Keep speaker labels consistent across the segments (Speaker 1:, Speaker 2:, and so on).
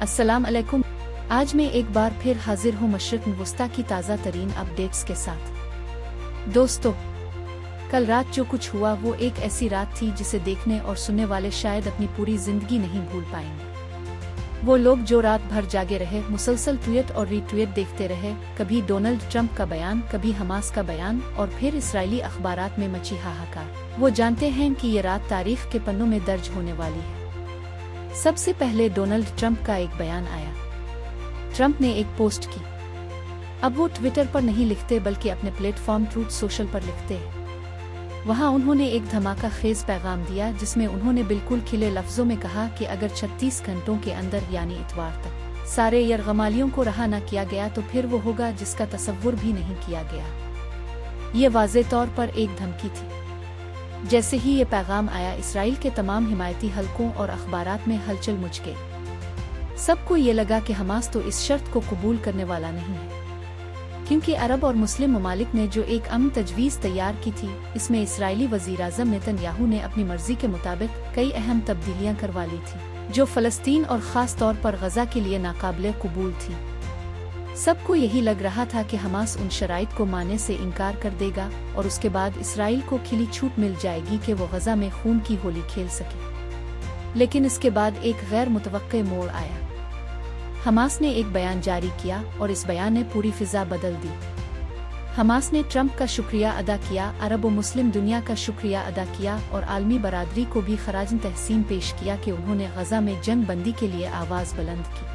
Speaker 1: अस्सलाम अलैकुम। आज मैं एक बार फिर हाजिर हूँ मशरिक़ वुस्ता की ताज़ा तरीन अपडेट्स के साथ। दोस्तों, कल रात जो कुछ हुआ वो एक ऐसी रात थी जिसे देखने और सुनने वाले शायद अपनी पूरी जिंदगी नहीं भूल पाएंगे। वो लोग जो रात भर जागे रहे, मुसलसल ट्वीट और रीट्वीट देखते रहे, कभी डोनाल्ड ट्रंप का बयान, कभी हमास का बयान और फिर इसराइली अखबारात में मची हाहाकार। वो जानते हैं कि ये रात तारीख के पन्नों में दर्ज होने वाली है। सबसे पहले डोनाल्ड ट्रंप का एक बयान आया। ट्रंप ने एक पोस्ट की। अब वो ट्विटर पर नहीं लिखते बल्कि अपने प्लेटफॉर्म ट्रूथ सोशल पर लिखते हैं। वहाँ उन्होंने एक धमाका खेज पैगाम दिया जिसमें उन्होंने बिल्कुल खिले लफ्जों में कहा कि अगर 36 घंटों के अंदर यानी इतवार तक सारे यरगमालियों को रहा न किया गया तो फिर वो होगा जिसका तसव्वुर भी नहीं किया गया। ये वाज़े तौर पर एक धमकी थी। जैसे ही ये पैगाम आया, इसराइल के तमाम हिमायती हलकों और अखबारात में हलचल मच गई। सबको ये लगा कि हमास तो इस शर्त को कबूल करने वाला नहीं है, क्योंकि अरब और मुस्लिम ममालिक ने जो एक अमन तजवीज़ तैयार की थी, इसमें इसराइली वज़ीर-ए-आज़म नेतन्याहू ने अपनी मर्जी के मुताबिक कई अहम तब्दीलियां करवा ली थी जो फ़लस्तीन और ख़ास तौर पर गज़ा के लिए नाकाबिले कबूल थी। सबको यही लग रहा था कि हमास उन शराइत को मानने से इनकार कर देगा और उसके बाद इसराइल को खिली छूट मिल जाएगी कि वो गज़ा में खून की होली खेल सके। लेकिन इसके बाद एक गैर मुतवक्के मोड़ आया। हमास ने एक बयान जारी किया और इस बयान ने पूरी फिजा बदल दी। हमास ने ट्रंप का शुक्रिया अदा किया, अरब व मुस्लिम दुनिया का शुक्रिया अदा किया और आलमी बरादरी को भी खराज तहसीन पेश किया कि उन्होंने गज़ा में जंग बंदी के लिए आवाज़ बुलंद की।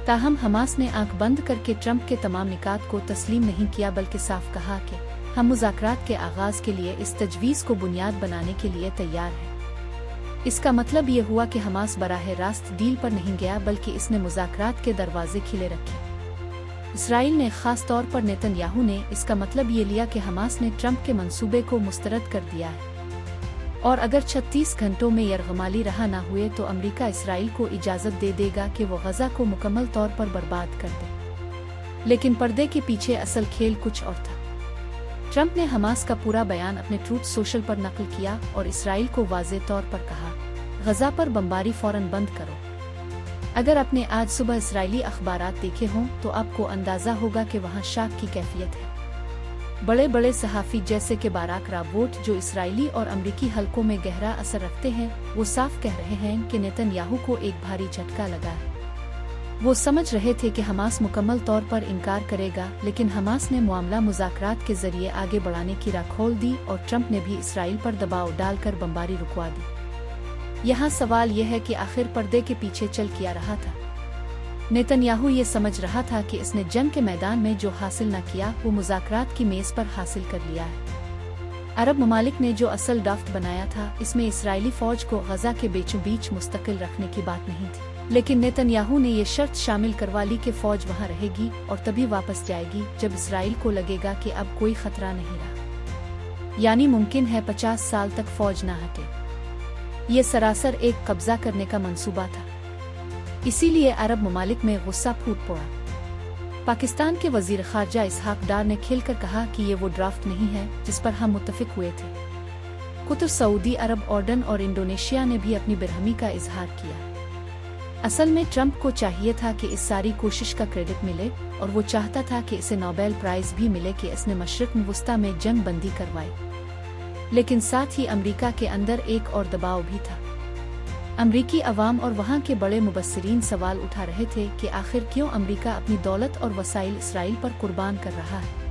Speaker 1: ताहम हमास ने आंख बंद करके ट्रंप के तमाम निकात को तस्लीम नहीं किया, बल्कि साफ कहा कि हम मुज़ाकरात के आगाज़ के लिए इस तजवीज़ को बुनियाद बनाने के लिए तैयार हैं। इसका मतलब ये हुआ कि हमास बराह रास्त डील पर नहीं गया, बल्कि इसने मुज़ाकरात के दरवाजे खिले रखे। इसराइल ने, ख़ास तौर पर नेतन्याहू ने, इसका मतलब ये लिया कि हमास ने ट्रंप के मंसूबे को मुस्तरद कर दिया है और अगर 36 घंटों में यरगमाली रहा ना हुए तो अमेरिका इसराइल को इजाज़त दे देगा कि वो गज़ा को मुकम्मल तौर पर बर्बाद कर दे। लेकिन पर्दे के पीछे असल खेल कुछ और था। ट्रंप ने हमास का पूरा बयान अपने ट्रूथ सोशल पर नकल किया और इसराइल को वाज़े तौर पर कहा, गज़ा पर बमबारी फौरन बंद करो। अगर आपने आज सुबह इसराइली अखबारात देखे हों तो आपको अंदाज़ा होगा कि वहाँ शाक की कैफियत है। बड़े बड़े सहाफ़ी जैसे कि बाराक राबोट, जो इसराइली और अमरीकी हलकों में गहरा असर रखते हैं, वो साफ कह रहे हैं कि नेतन्याहू को एक भारी झटका लगा है। वो समझ रहे थे कि हमास मुकम्मल तौर पर इनकार करेगा, लेकिन हमास ने मामला मुज़ाकरात के जरिए आगे बढ़ाने की राह खोल दी और ट्रंप ने भी इसराइल पर दबाव डालकर बमबारी रुकवा दी। यहाँ सवाल यह है कि आखिर पर्दे के पीछे चल क्या रहा था। नेतन्याहू ये समझ रहा था कि इसने जंग के मैदान में जो हासिल न किया वो मुज़ाकरात की मेज़ पर हासिल कर लिया है। अरब ममालिक ने जो असल ड्राफ्ट बनाया था, इसमें इसराइली फ़ौज को गज़ा के बीचों बीच मुस्तकिल रखने की बात नहीं थी, लेकिन नेतन्याहू ने ये शर्त शामिल करवा ली कि फ़ौज वहाँ रहेगी और तभी वापस जाएगी जब इसराइल को लगेगा कि अब कोई खतरा नहीं रहा। यानी मुमकिन है 50 साल तक फ़ौज न हटे। ये सरासर एक कब्जा करने का मंसूबा था। इसीलिए अरब ममालिक में गुस्सा फूट पड़ा। पाकिस्तान के वजीर खारजा इसहाक डार ने खिलकर कहा कि ये वो ड्राफ्ट नहीं है जिस पर हम मुत्तफिक हुए थे। कुतर, सऊदी अरब, ऑर्डन और इंडोनेशिया ने भी अपनी बेरहमी का इजहार किया। असल में ट्रंप को चाहिए था कि इस सारी कोशिश का क्रेडिट मिले और वो चाहता था कि इसे नोबेल प्राइज भी मिले कि इसने मशरिक़ वुस्ता में जंग बंदी करवाई। लेकिन साथ ही अमरीका के अंदर एक और दबाव भी था। अमरीकी अवाम और वहाँ के बड़े मुबस्सिरीन सवाल उठा रहे थे कि आखिर क्यों अमरीका अपनी दौलत और वसाइल इसराइल पर कुर्बान कर रहा है।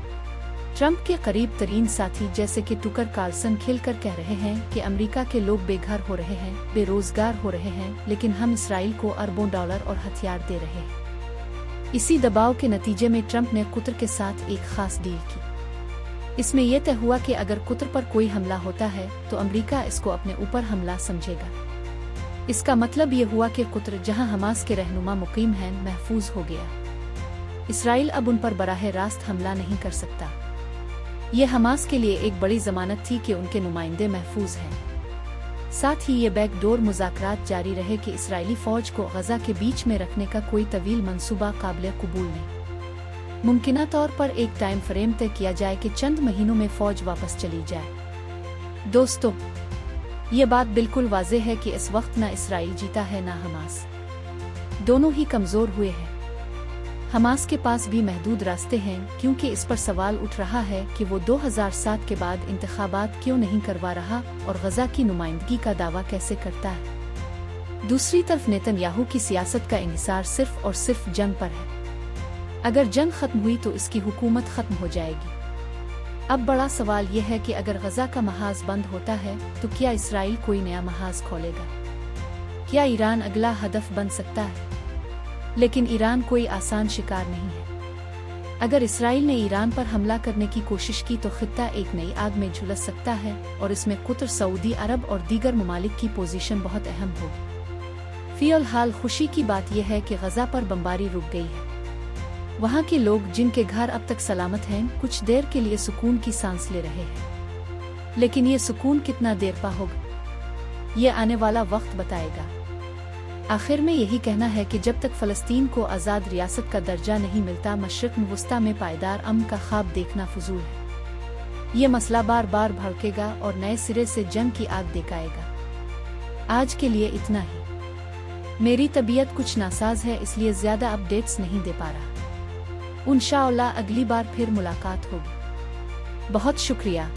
Speaker 1: ट्रंप के करीब तरीन साथी जैसे कि टुकर कार्लसन खिलकर कह रहे हैं कि अमरीका के लोग बेघर हो रहे हैं, बेरोजगार हो रहे हैं, लेकिन हम इसराइल को अरबों डॉलर और हथियार दे रहे हैं। इसी दबाव के नतीजे में ट्रंप ने कुतर के साथ एक खास डील की। इसमें यह तय हुआ कि अगर कुतर पर कोई हमला होता है तो अमरीका इसको अपने ऊपर हमला समझेगा। इसका मतलब ये हुआ कि कुतर, जहां हमास के रहनुमा मुकीम हैं, महफूज हो गया। इसराइल अब उन पर बराह रास्त हमला नहीं कर सकता। ये हमास के लिए एक बड़ी जमानत थी कि उनके नुमाइंदे महफूज हैं। साथ ही ये बैकडोर मुज़ाकरात जारी रहे कि इसराइली फ़ौज को गज़ा के बीच में रखने का कोई तवील मंसूबा काबिल कबूल नहीं। मुमकिना तौर पर एक टाइम फ्रेम तय किया जाए कि चंद महीनों में फ़ौज वापस चली जाए। दोस्तों, ये बात बिल्कुल वाज़ेह है कि इस वक्त ना इसराइल जीता है ना हमास। दोनों ही कमज़ोर हुए हैं। हमास के पास भी महदूद रास्ते हैं, क्योंकि इस पर सवाल उठ रहा है कि वो 2007 के बाद इंतखाबात क्यों नहीं करवा रहा और गजा की नुमाइंदगी का दावा कैसे करता है। दूसरी तरफ नेतन्याहू की सियासत का इन्हिसार सिर्फ और सिर्फ जंग पर है। अगर जंग खत्म हुई तो इसकी हुकूमत खत्म हो जाएगी। अब बड़ा सवाल यह है कि अगर गजा का महाज बंद होता है तो क्या इसराइल कोई नया महाज खोलेगा? क्या ईरान अगला हदफ बन सकता है? लेकिन ईरान कोई आसान शिकार नहीं है। अगर इसराइल ने ईरान पर हमला करने की कोशिश की तो खित्ता एक नई आग में झुलस सकता है और इसमें कतर, सऊदी अरब और दीगर ममालिक की पोजीशन बहुत अहम होगी। फिलहाल खुशी की बात यह है कि गजा पर बमबारी रुक गई है। वहाँ के लोग जिनके घर अब तक सलामत हैं, कुछ देर के लिए सुकून की सांस ले रहे हैं। लेकिन ये सुकून कितना देर पा होगा, ये आने वाला वक्त बताएगा। आखिर में यही कहना है कि जब तक फ़लस्तीन को आज़ाद रियासत का दर्जा नहीं मिलता, मशरिक़ वस्ता में पायदार अमन का ख्वाब देखना फजूल है। ये मसला बार बार भड़केगा और नए सिरे से जंग की आग दिखाएगा। आज के लिए इतना ही। मेरी तबीयत कुछ नासाज है, इसलिए ज़्यादा अपडेट्स नहीं दे पा रहा। इंशाअल्लाह अगली बार फिर मुलाकात होगी। बहुत शुक्रिया।